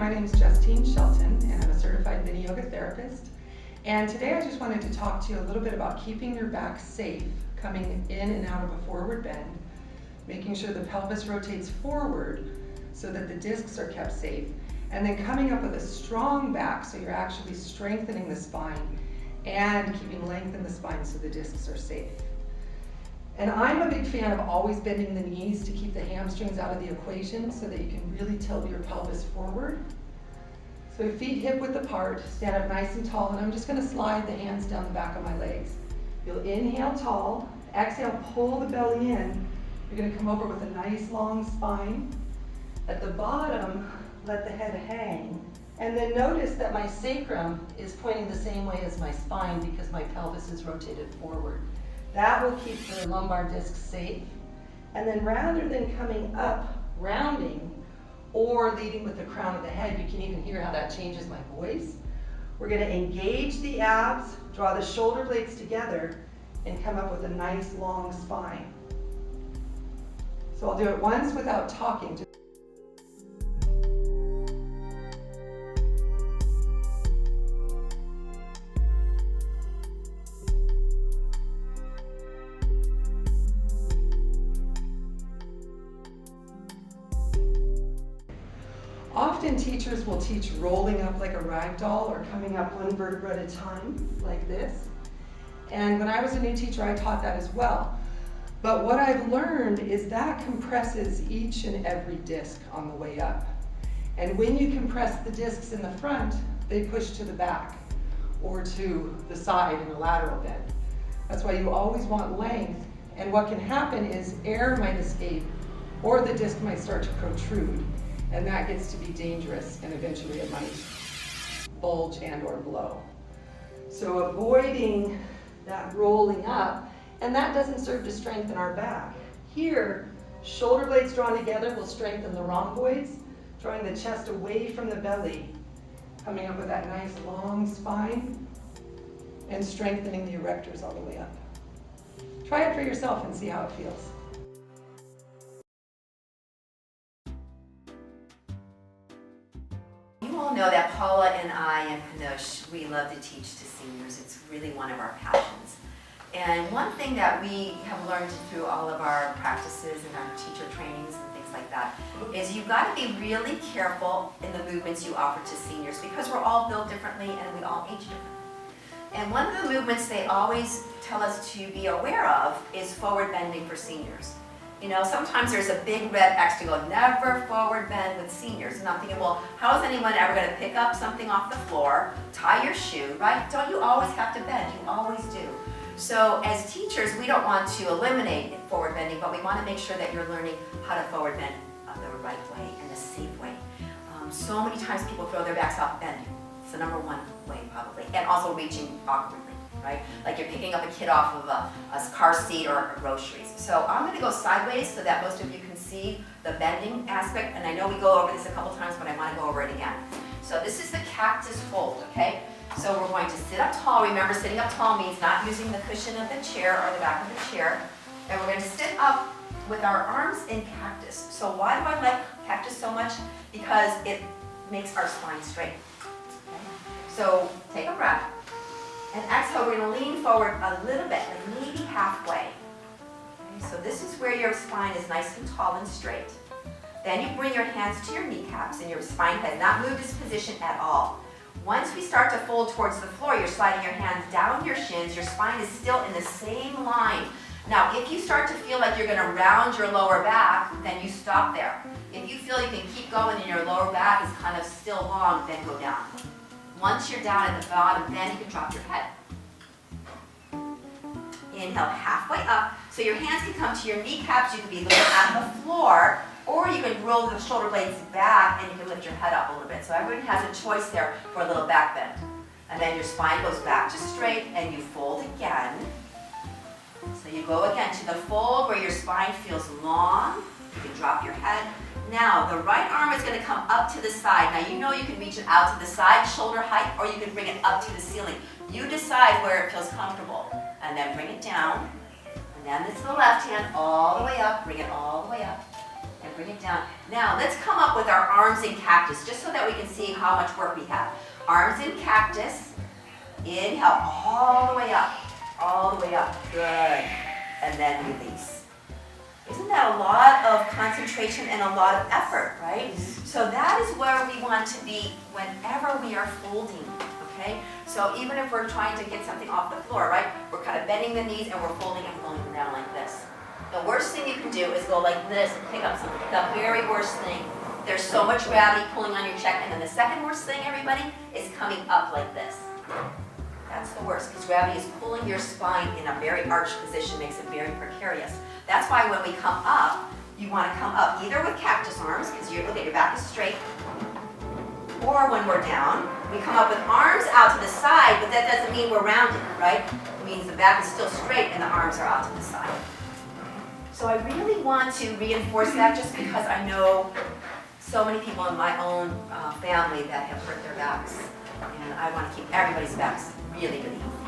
my name is Justine Shelton, and I'm a certified mini yoga therapist. And today I just wanted to talk to you a little bit about keeping your back safe, coming in and out of a forward bend, making sure the pelvis rotates forward so that the discs are kept safe, and then coming up with a strong back so you're actually strengthening the spine and keeping length in the spine so the discs are safe. And I'm a big fan of always bending the knees to keep the hamstrings out of the equation so that you can really tilt your pelvis forward. So feet hip width apart, stand up nice and tall, and I'm just going to slide the hands down the back of my legs. You'll inhale tall, exhale, pull the belly in. You're going to come over with a nice long spine. At the bottom, let the head hang. And then notice that my sacrum is pointing the same way as my spine because my pelvis is rotated forward. That will keep the lumbar disc safe. And then rather than coming up, rounding, or leading with the crown of the head, you can even hear how that changes my voice. We're going to engage the abs, draw the shoulder blades together, and come up with a nice long spine. So I'll do it once without talking. Often teachers will teach rolling up like a rag doll or coming up one vertebra at a time, like this. And when I was a new teacher, I taught that as well. But what I've learned is that compresses each and every disc on the way up. And when you compress the discs in the front, they push to the back or to the side in a lateral bend. That's why you always want length. And what can happen is air might escape or the disc might start to protrude. And that gets to be dangerous, and eventually it might bulge and or blow. So avoiding that rolling up, and that doesn't serve to strengthen our back. Here, shoulder blades drawn together will strengthen the rhomboids, drawing the chest away from the belly, coming up with that nice long spine, and strengthening the erectors all the way up. Try it for yourself and see how it feels. You all know that Paula and I and Panosh, we love to teach to seniors. It's really one of our passions. And one thing that we have learned through all of our practices and our teacher trainings and things like that is you've got to be really careful in the movements you offer to seniors because we're all built differently and we all age differently. And one of the movements they always tell us to be aware of is forward bending for seniors. You know, sometimes there's a big red X to go, never forward bend with seniors. And I'm thinking, well, how is anyone ever going to pick up something off the floor, tie your shoe, right? Don't you always have to bend? You always do. So as teachers, we don't want to eliminate forward bending, but we want to make sure that you're learning how to forward bend the right way and the safe way. So many times people throw their backs off bending. It's the number one way probably. And also reaching awkwardly. Right? Like you're picking up a kid off of a car seat or groceries. So I'm going to go sideways so that most of you can see the bending aspect. And I know we go over this a couple times, but I want to go over it again. So this is the cactus hold, okay? So we're going to sit up tall. Remember, sitting up tall means not using the cushion of the chair or the back of the chair. And we're going to sit up with our arms in cactus. So why do I like cactus so much? Because it makes our spine straight. Okay? So take a breath. And exhale, we're going to lean forward a little bit, like maybe halfway. Okay, so this is where your spine is nice and tall and straight. Then you bring your hands to your kneecaps and your spine has not moved its position at all. Once we start to fold towards the floor, you're sliding your hands down your shins, your spine is still in the same line. Now, if you start to feel like you're going to round your lower back, then you stop there. If you feel you can keep going and your lower back is kind of still long, then go down. Once you're down at the bottom, then you can drop your head. Inhale halfway up. So your hands can come to your kneecaps. You can be looking at the floor, or you can roll the shoulder blades back and you can lift your head up a little bit. So everyone has a choice there for a little back bend. And then your spine goes back to straight and you fold again. So you go again to the fold where your spine feels long. You can drop your head. Now, the right arm is going to come up to the side. Now, you know you can reach it out to the side, shoulder height, or you can bring it up to the ceiling. You decide where it feels comfortable. And then bring it down. And then it's the left hand all the way up. Bring it all the way up. And and bring it down. Now, let's come up with our arms in cactus, just so that we can see how much work we have. Arms in cactus. Inhale all the way up. All the way up. Good. And then release. Isn't that a lot of concentration and a lot of effort, right? So that is where we want to be whenever we are folding, okay? So even if we're trying to get something off the floor, right? We're kind of bending the knees and we're folding and folding down like this. The worst thing you can do is go like this and pick up something. The very worst thing. There's so much gravity pulling on your check. And then the second worst thing, everybody, is coming up like this. That's the worst, because gravity is pulling your spine in a very arched position, makes it very precarious. That's why when we come up, you want to come up either with cactus arms, because you look at your back is straight, or when we're down, we come up with arms out to the side, but that doesn't mean we're rounded, right? It means the back is still straight and the arms are out to the side. So I really want to reinforce that, just because I know so many people in my own family that have hurt their backs. And I want to keep everybody's backs really, really healthy.